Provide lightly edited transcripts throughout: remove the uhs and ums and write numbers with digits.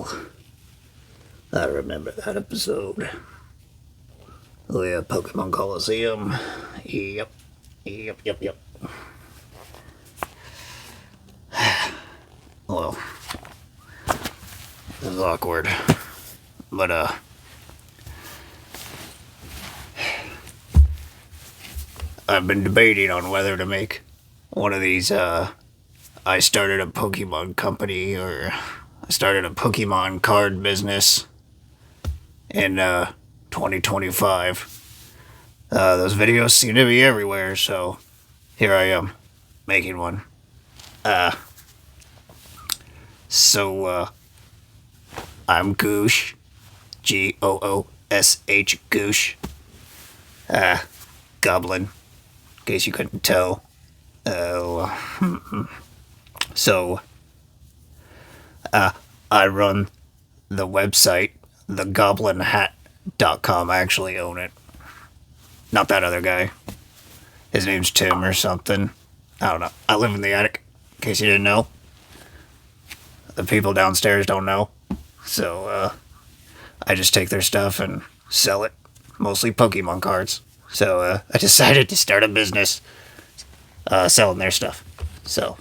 Oh, I remember that episode. Oh yeah, Pokemon Coliseum. Yep. Yep. Well, this is awkward. But, I've been debating on whether to make one of these, I started a Pokemon company, or I started a Pokemon card business in, 2025. Those videos seem to be everywhere, so here I am, making one. So, I'm Goosh. Goosh. Goblin. In case you couldn't tell. So, I run the website, thegoblinhat.com. I actually own it. Not that other guy. His name's Tim or something. I don't know. I live in the attic, in case you didn't know. The people downstairs don't know. So, I just take their stuff and sell it. Mostly Pokemon cards. So, I decided to start a business selling their stuff. So,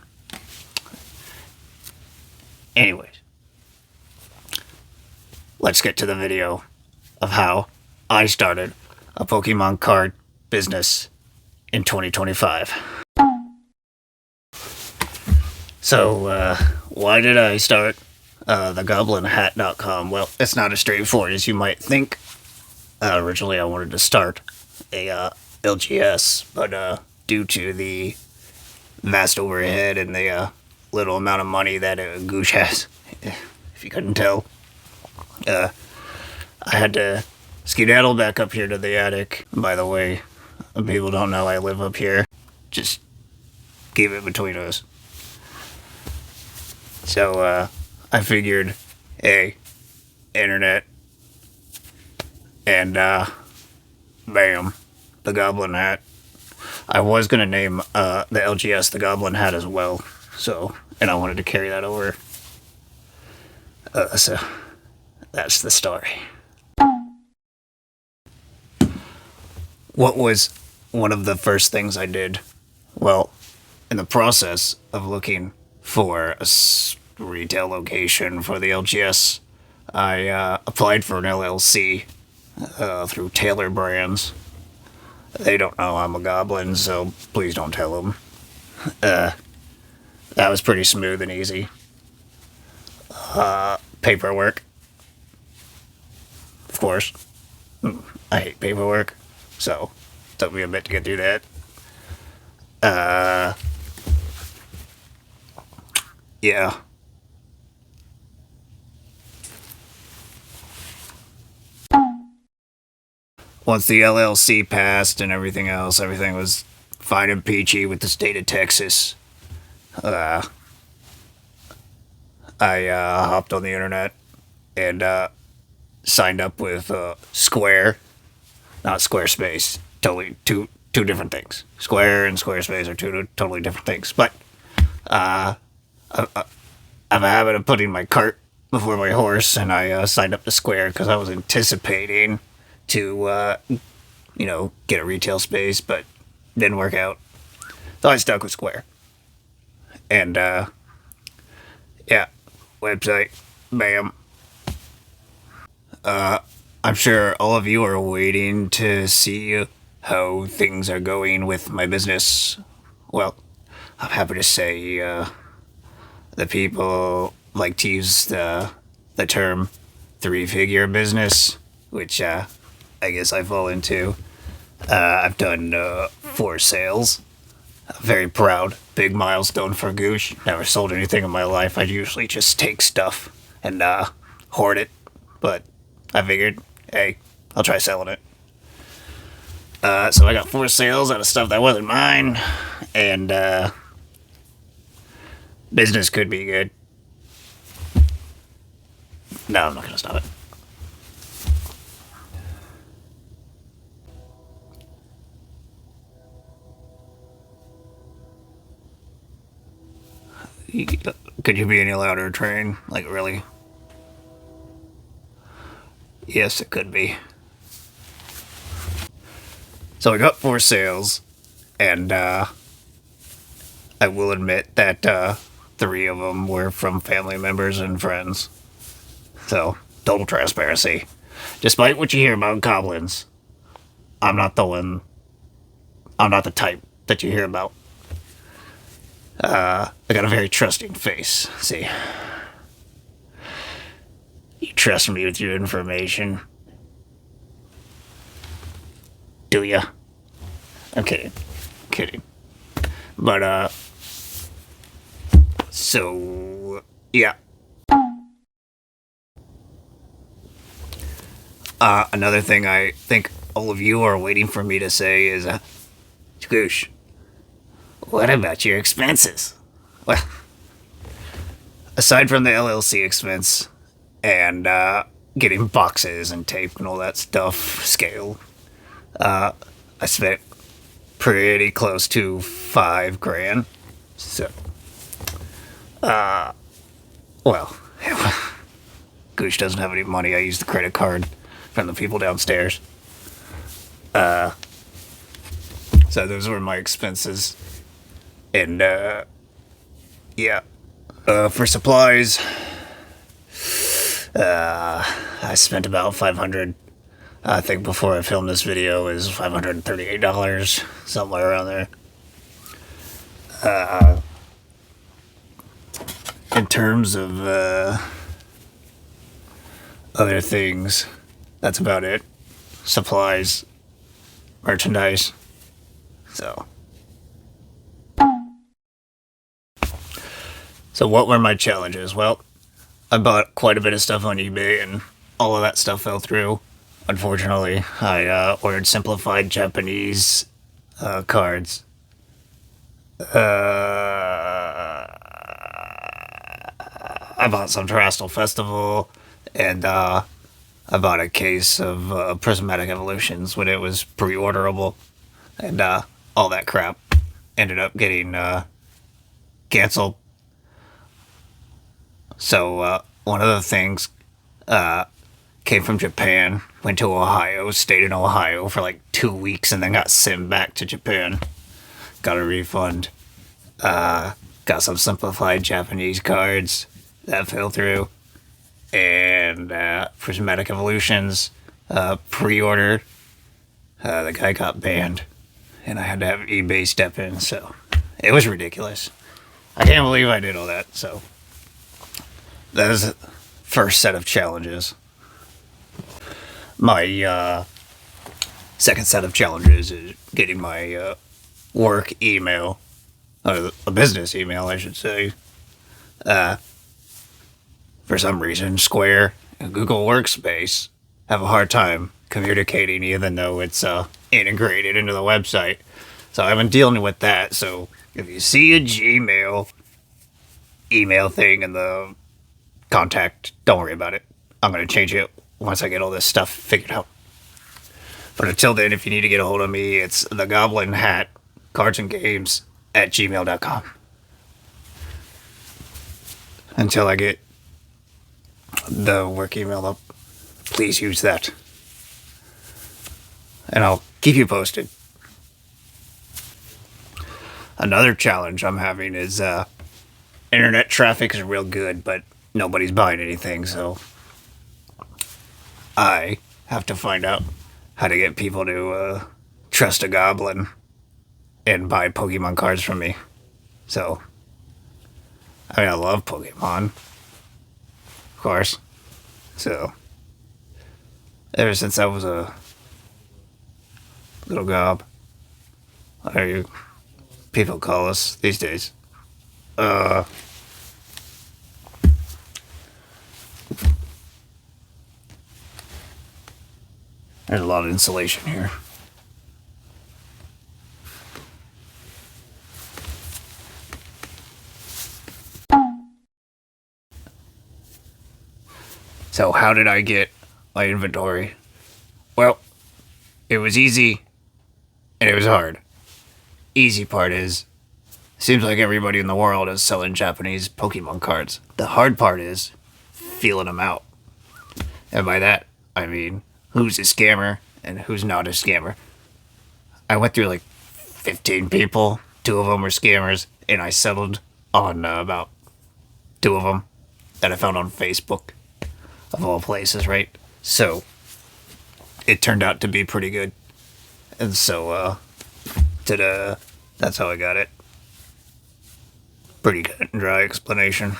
anyways. Let's get to the video of how I started a Pokemon card business in 2025. So, why did I start thegoblinhat.com? Well, it's not as straightforward as you might think. Originally, I wanted to start a LGS, but due to the vast overhead and the little amount of money that Goosh has, if you couldn't tell, I had to skedaddle back up here to the attic. By the way, people don't know I live up here. Just keep it between us. So, I figured, hey, internet, and, bam, the Goblin Hat. I was gonna name, the LGS the Goblin Hat as well, so, and I wanted to carry that over. So, that's the story. What was one of the first things I did? Well, in the process of looking for a retail location for the LGS, I applied for an LLC through Taylor Brands. They don't know I'm a goblin, so please don't tell them. That was pretty smooth and easy. Paperwork. Of course. I hate paperwork, so it took me a bit to get through that. Yeah. Once the LLC passed and everything else, everything was fine and peachy with the state of Texas. I hopped on the internet and signed up with Square, not Squarespace. Totally two different things. Square and Squarespace are two totally different things. But I have a habit of putting my cart before my horse, and I signed up to Square because I was anticipating to, get a retail space, but didn't work out. So I stuck with Square. And, yeah, website, bam. I'm sure all of you are waiting to see how things are going with my business. Well, I'm happy to say, the people like to use the term three-figure business, which, I guess I fall into. I've done 4 sales. I'm very proud. Big milestone for Goosh. Never sold anything in my life. I usually just take stuff and hoard it. But I figured, hey, I'll try selling it. So I got 4 sales out of stuff that wasn't mine. And business could be good. No, I'm not going to stop it. Could you be any louder, Train? Like, really? Yes, it could be. So I got 4 sales, and I will admit that 3 of them were from family members and friends. So, total transparency. Despite what you hear about goblins, I'm not the one. I'm not the type that you hear about. I got a very trusting face. See, you trust me with your information, do ya? I'm kidding, kidding. But so yeah. Another thing I think all of you are waiting for me to say is, Scoosh, what about your expenses? Well, aside from the LLC expense and getting boxes and tape and all that stuff scaled, I spent pretty close to 5 grand. So, well, Gooch doesn't have any money. I used the credit card from the people downstairs. So those were my expenses. And, yeah. For supplies, I spent about 500. I think before I filmed this video is $538, somewhere around there. In terms of other things, that's about it. Supplies, merchandise. So what were my challenges? Well, I bought quite a bit of stuff on eBay, and all of that stuff fell through. Unfortunately, I ordered simplified Japanese cards. I bought some Terrestrial Festival, and I bought a case of Prismatic Evolutions when it was pre-orderable, and all that crap ended up getting canceled. So one of the things came from Japan, went to Ohio, stayed in Ohio for like 2 weeks, and then got sent back to Japan. Got a refund. Got some simplified Japanese cards that fell through. And Prismatic Evolutions pre-ordered. The guy got banned, and I had to have eBay step in, so it was ridiculous. I can't believe I did all that, so that was the first set of challenges. My second set of challenges is getting my work email, or a business email, I should say. For some reason, Square and Google Workspace have a hard time communicating, even though it's integrated into the website. So I've been dealing with that. So if you see a Gmail email thing in the contact, don't worry about it. I'm going to change it once I get all this stuff figured out. But until then, if you need to get a hold of me, it's the Goblin Hat Cards and Games at gmail.com. Until I get the work email up, please use that. And I'll keep you posted. Another challenge I'm having is internet traffic is real good, but nobody's buying anything, so I have to find out how to get people to trust a goblin and buy Pokemon cards from me. So, I mean, I love Pokemon, of course. So, ever since I was a little gob, whatever you people call us these days, there's a lot of insulation here. So how did I get my inventory? Well, it was easy and it was hard. Easy part is, seems like everybody in the world is selling Japanese Pokemon cards. The hard part is feeling them out. And by that, I mean, who's a scammer and who's not a scammer. I went through like 15 people. Two of them were scammers, and I settled on about two of them that I found on Facebook, of all places, right? So it turned out to be pretty good, and so ta-da, that's how I got it. Pretty cut and dry explanation.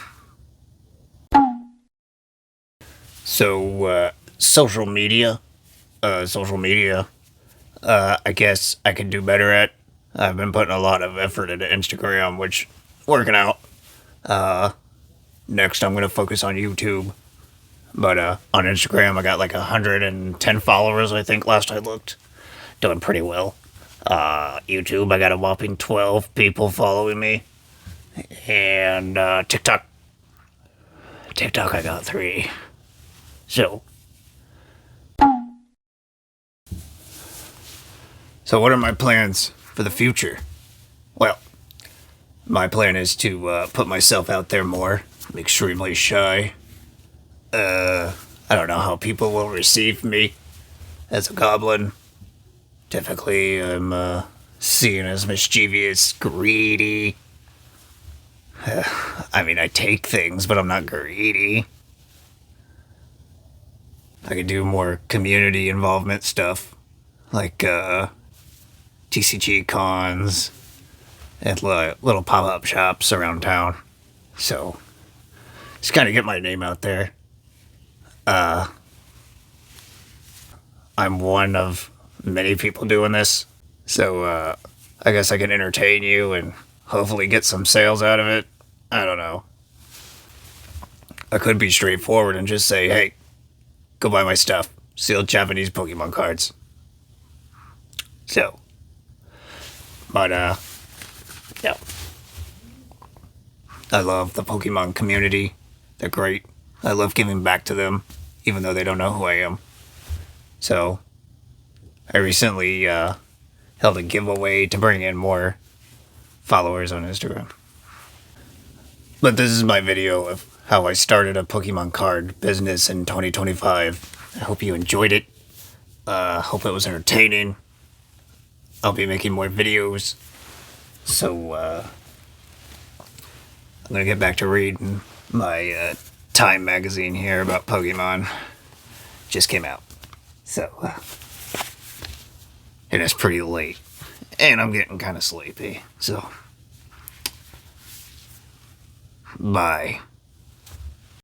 So social media. I guess I could do better at. I've been putting a lot of effort into Instagram, which working out. Next, I'm gonna focus on YouTube. But on Instagram, I got like 110 followers, I think, last I looked. Doing pretty well. YouTube, I got a whopping 12 people following me. And TikTok, I got 3. So, what are my plans for the future? Well, my plan is to put myself out there more. I'm extremely shy. I don't know how people will receive me as a goblin. Typically, I'm seen as mischievous, greedy. I mean, I take things, but I'm not greedy. I could do more community involvement stuff, like TCG cons and little pop-up shops around town. So, just kind of get my name out there. I'm one of many people doing this, so I guess I can entertain you and hopefully get some sales out of it. I don't know. I could be straightforward and just say, hey, go buy my stuff. Sealed Japanese Pokemon cards. So, but yeah. I love the Pokemon community. They're great. I love giving back to them, even though they don't know who I am. So, I recently held a giveaway to bring in more followers on Instagram. But this is my video of how I started a Pokemon card business in 2025. I hope you enjoyed it. Hope it was entertaining. I'll be making more videos. So, I'm gonna get back to reading my Time magazine here about Pokemon. Just came out. So, and it's pretty late. And I'm getting kind of sleepy. So, bye.